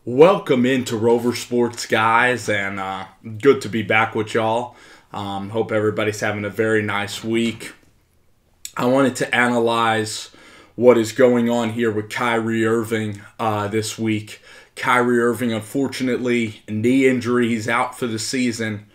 Welcome into Rover Sports, guys, and good to be back with y'all. Hope everybody's having a very nice week. I wanted to analyze what is going on here with Kyrie Irving this week. Kyrie Irving, unfortunately, knee injury. He's out for the season.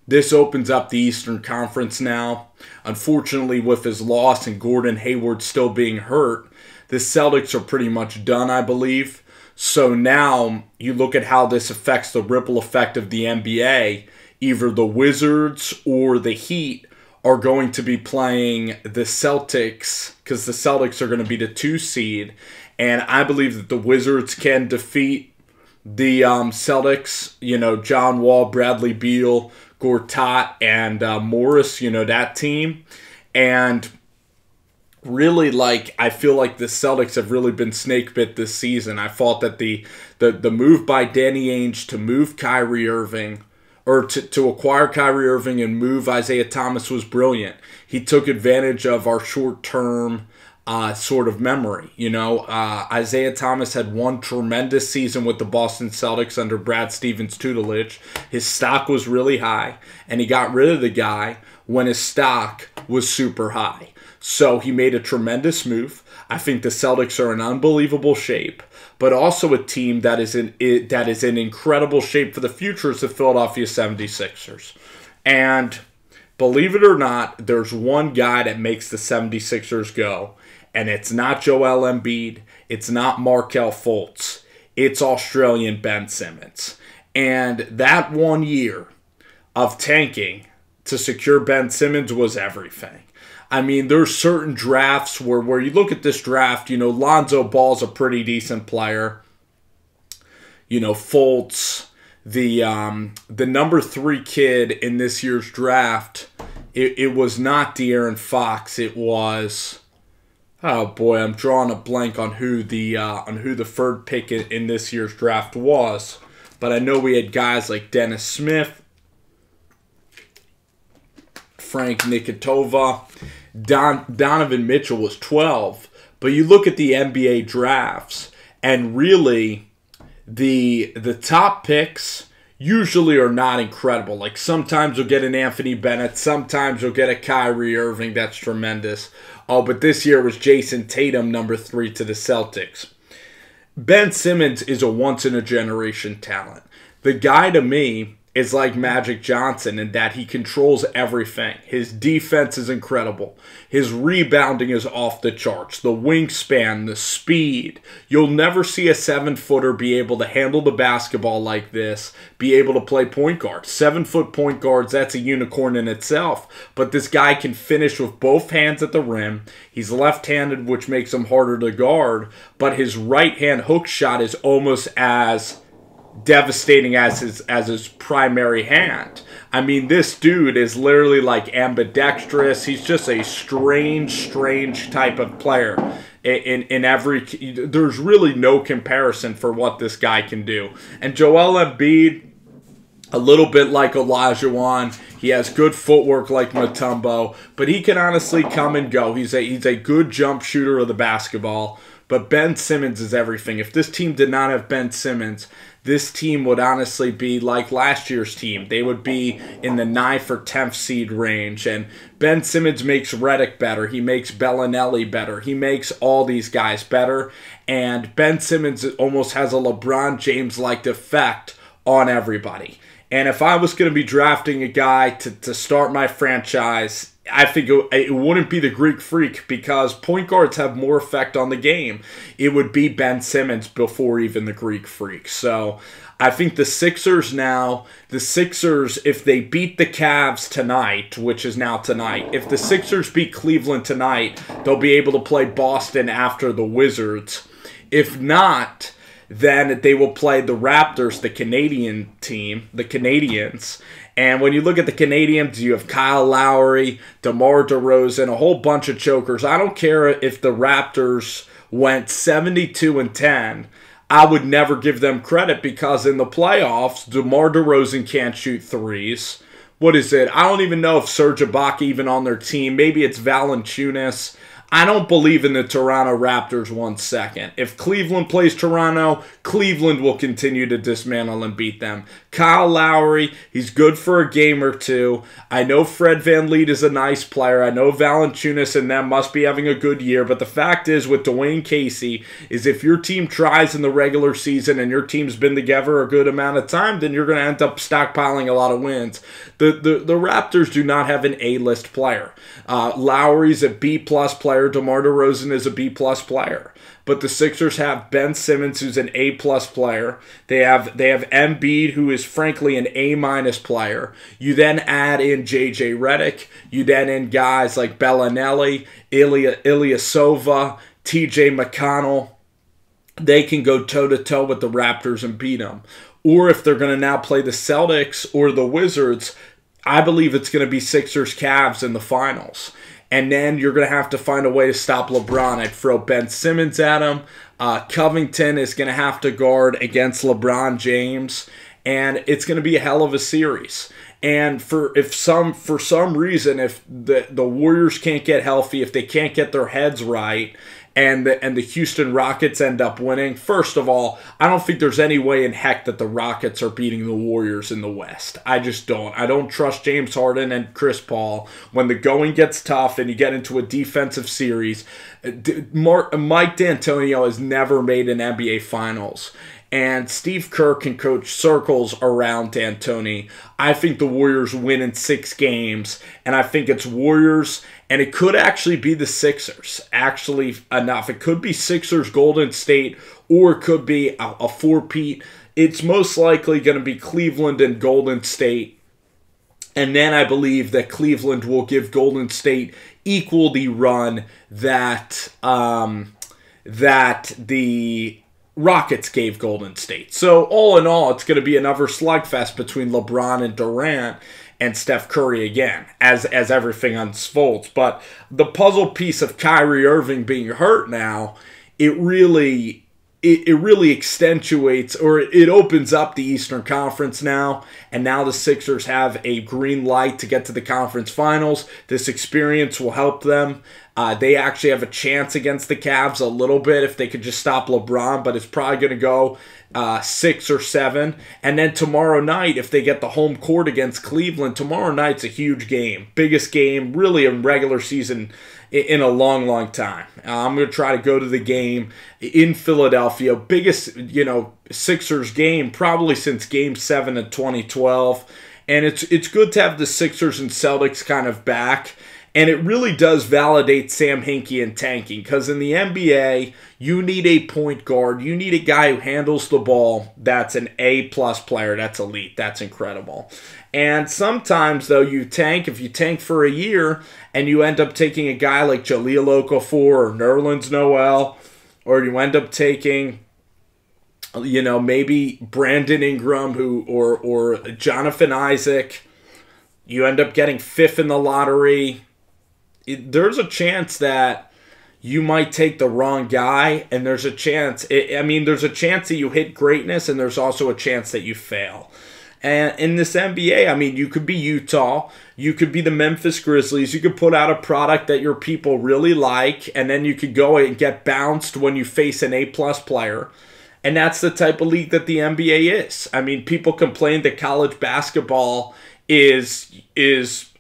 This opens up the Eastern Conference now. Unfortunately, with his loss and Gordon Hayward still being hurt, the Celtics are pretty much done, I believe. So now you look at how this affects the ripple effect of the NBA. Either the Wizards or the Heat are going to be playing the Celtics because the Celtics are going to be the 2 seed. And I believe that the Wizards can defeat the Celtics. You know, John Wall, Bradley Beal, Gortat, and Morris, you know, that team. And really, I feel like the Celtics have really been snake bit this season. I thought that the move by Danny Ainge to move Kyrie Irving, or to acquire Kyrie Irving and move Isaiah Thomas was brilliant. He took advantage of our short-term sort of memory. You know, Isaiah Thomas had one tremendous season with the Boston Celtics under Brad Stevens' tutelage. His stock was really high, and he got rid of the guy when his stock was super high. So he made a tremendous move. I think the Celtics are in unbelievable shape, but also a team that is in incredible shape for the future is the Philadelphia 76ers. And believe it or not, there's one guy that makes the 76ers go, and it's not Joel Embiid, it's not Markelle Fultz, it's Australian Ben Simmons. And that 1 year of tanking to secure Ben Simmons was everything. I mean, there's certain drafts where you look at this draft, you know, Lonzo Ball's a pretty decent player. You know, Fultz, the number 3 kid in this year's draft, it was not De'Aaron Fox. It was, oh boy, I'm drawing a blank on who the third pick in this year's draft was. But I know we had guys like Dennis Smith, Frank Nikitova. Donovan Mitchell was 12. But you look at the NBA drafts, and really the top picks usually are not incredible. Like, sometimes you'll get an Anthony Bennett, sometimes you'll get a Kyrie Irving. That's tremendous. Oh, but this year was Jason Tatum, number 3 to the Celtics. Ben Simmons is a once-in-a-generation talent. The guy, to me, is like Magic Johnson in that he controls everything. His defense is incredible. His rebounding is off the charts. The wingspan, the speed. You'll never see a 7-footer be able to handle the basketball like this, be able to play point guard. 7-foot point guards, that's a unicorn in itself. But this guy can finish with both hands at the rim. He's left-handed, which makes him harder to guard. But his right-hand hook shot is almost as devastating as his primary hand. I mean, this dude is literally like ambidextrous. He's just a strange type of player. In every, there's really no comparison for what this guy can do. And Joel Embiid, a little bit like Olajuwon. He has good footwork like Mutombo, but he can honestly come and go. He's a good jump shooter of the basketball. But Ben Simmons is everything. If this team did not have Ben Simmons, this team would honestly be like last year's team. They would be in the 9th or 10th seed range. And Ben Simmons makes Redick better. He makes Bellinelli better. He makes all these guys better. And Ben Simmons almost has a LeBron James-like effect on everybody. And if I was going to be drafting a guy to start my franchise, I think it wouldn't be the Greek Freak, because point guards have more effect on the game. It would be Ben Simmons before even the Greek Freak. So I think the Sixers, if they beat the Cavs tonight, which is now tonight, if the Sixers beat Cleveland tonight, they'll be able to play Boston after the Wizards. If not, then they will play the Raptors, the Canadian team, the Canadians. And when you look at the Canadians, you have Kyle Lowry, DeMar DeRozan, a whole bunch of chokers. I don't care if the Raptors went 72-10. I would never give them credit, because in the playoffs, DeMar DeRozan can't shoot threes. What is it? I don't even know if Serge Ibaka even on their team. Maybe it's Valanciunas. I don't believe in the Toronto Raptors 1 second. If Cleveland plays Toronto, Cleveland will continue to dismantle and beat them. Kyle Lowry, he's good for a game or two. I know Fred VanVleet is a nice player. I know Valanciunas and them must be having a good year. But the fact is with Dwayne Casey is if your team tries in the regular season and your team's been together a good amount of time, then you're going to end up stockpiling a lot of wins. The Raptors do not have an A-list player. Lowry's a B-plus player. DeMar DeRozan is a B-plus player. But the Sixers have Ben Simmons, who's an A-plus player. They have Embiid, who is frankly an A-minus player. You then add in J.J. Redick. You then in guys like Bellinelli, Ilyasova, T.J. McConnell. They can go toe-to-toe with the Raptors and beat them. Or if they're going to now play the Celtics or the Wizards, I believe it's going to be Sixers-Cavs in the finals. And then you're going to have to find a way to stop LeBron. I'd throw Ben Simmons at him. Covington is going to have to guard against LeBron James. And it's going to be a hell of a series. And for some reason, if the Warriors can't get healthy, if they can't get their heads right, and the Houston Rockets end up winning, first of all, I don't think there's any way in heck that the Rockets are beating the Warriors in the West. I just don't. I don't trust James Harden and Chris Paul. When the going gets tough and you get into a defensive series, Mike D'Antonio has never made an NBA Finals. And Steve Kerr can coach circles around D'Antoni. I think the Warriors win in 6 games, and I think it's Warriors, and it could actually be the Sixers. Actually, enough. It could be Sixers, Golden State, or it could be a four-peat. It's most likely going to be Cleveland and Golden State. And then I believe that Cleveland will give Golden State equal the run that the Rockets gave Golden State. So all in all, it's going to be another slugfest between LeBron and Durant and Steph Curry again, as everything unfolds. But the puzzle piece of Kyrie Irving being hurt now, it really accentuates, or it opens up the Eastern Conference now, and now the Sixers have a green light to get to the conference finals. This experience will help them. They actually have a chance against the Cavs a little bit if they could just stop LeBron, but it's probably going to go 6 or 7. And then tomorrow night, if they get the home court against Cleveland, tomorrow night's a huge game. Biggest game, really, in regular season in a long, long time. I'm going to try to go to the game in Philadelphia. Biggest, Sixers game probably since Game 7 in 2012. And it's good to have the Sixers and Celtics kind of back. And it really does validate Sam Hinkie and tanking, because in the NBA, you need a point guard. You need a guy who handles the ball that's an A-plus player. That's elite. That's incredible. And sometimes, though, you tank. If you tank for a year and you end up taking a guy like Jahlil Okafor or Nerlens Noel, or you end up taking, maybe Brandon Ingram or Jonathan Isaac, you end up getting 5th in the lottery. There's a chance that you might take the wrong guy, and there's a chance, there's a chance that you hit greatness, and there's also a chance that you fail. And in this NBA, you could be Utah, you could be the Memphis Grizzlies, you could put out a product that your people really like, and then you could go and get bounced when you face an A-plus player. And that's the type of league that the NBA is. People complain that college basketball is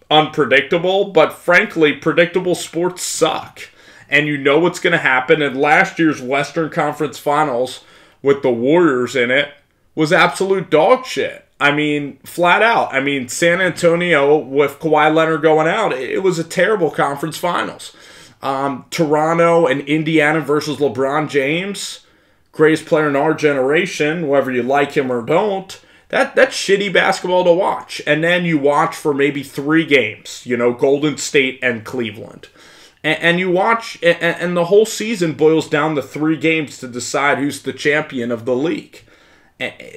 unpredictable, but frankly, predictable sports suck. And you know what's going to happen. And last year's Western Conference Finals with the Warriors in it was absolute dog shit. Flat out. San Antonio with Kawhi Leonard going out, it was a terrible conference finals. Toronto and Indiana versus LeBron James, greatest player in our generation, whether you like him or don't. That's shitty basketball to watch. And then you watch for maybe 3 games, Golden State and Cleveland. And you watch, and the whole season boils down to 3 games to decide who's the champion of the league.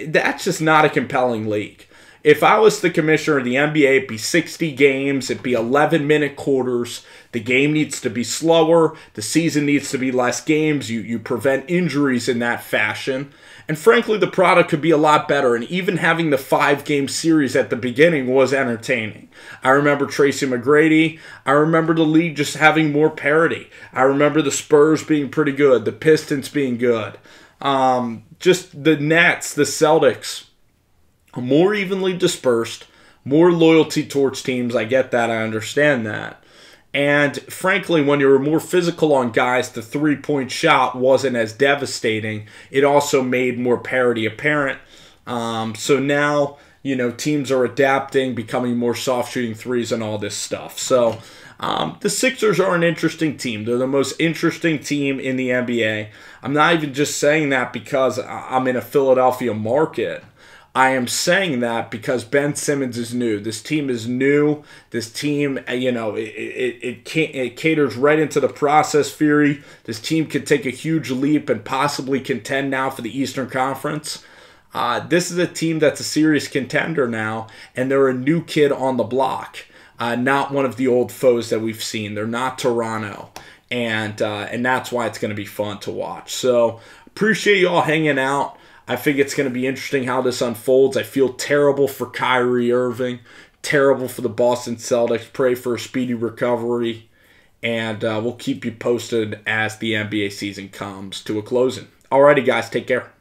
That's just not a compelling league. if I was the commissioner of the NBA, it'd be 60 games, it'd be 11-minute quarters. The game needs to be slower. The season needs to be less games. You prevent injuries in that fashion. And frankly, the product could be a lot better. And even having the 5-game series at the beginning was entertaining. I remember Tracy McGrady. I remember the league just having more parity. I remember the Spurs being pretty good. The Pistons being good. Just the Nets, the Celtics, more evenly dispersed, more loyalty towards teams. I get that. I understand that. And frankly, when you were more physical on guys, the three-point shot wasn't as devastating. It also made more parity apparent. So now, teams are adapting, becoming more soft shooting threes and all this stuff. So the Sixers are an interesting team. They're the most interesting team in the NBA. I'm not even just saying that because I'm in a Philadelphia market. I am saying that because Ben Simmons is new. This team is new. This team, it caters right into the process theory. This team could take a huge leap and possibly contend now for the Eastern Conference. This is a team that's a serious contender now, and they're a new kid on the block. Not one of the old foes that we've seen. They're not Toronto, and that's why it's going to be fun to watch. So appreciate you all hanging out. I think it's going to be interesting how this unfolds. I feel terrible for Kyrie Irving, terrible for the Boston Celtics. Pray for a speedy recovery, and we'll keep you posted as the NBA season comes to a closing. Alrighty, guys, take care.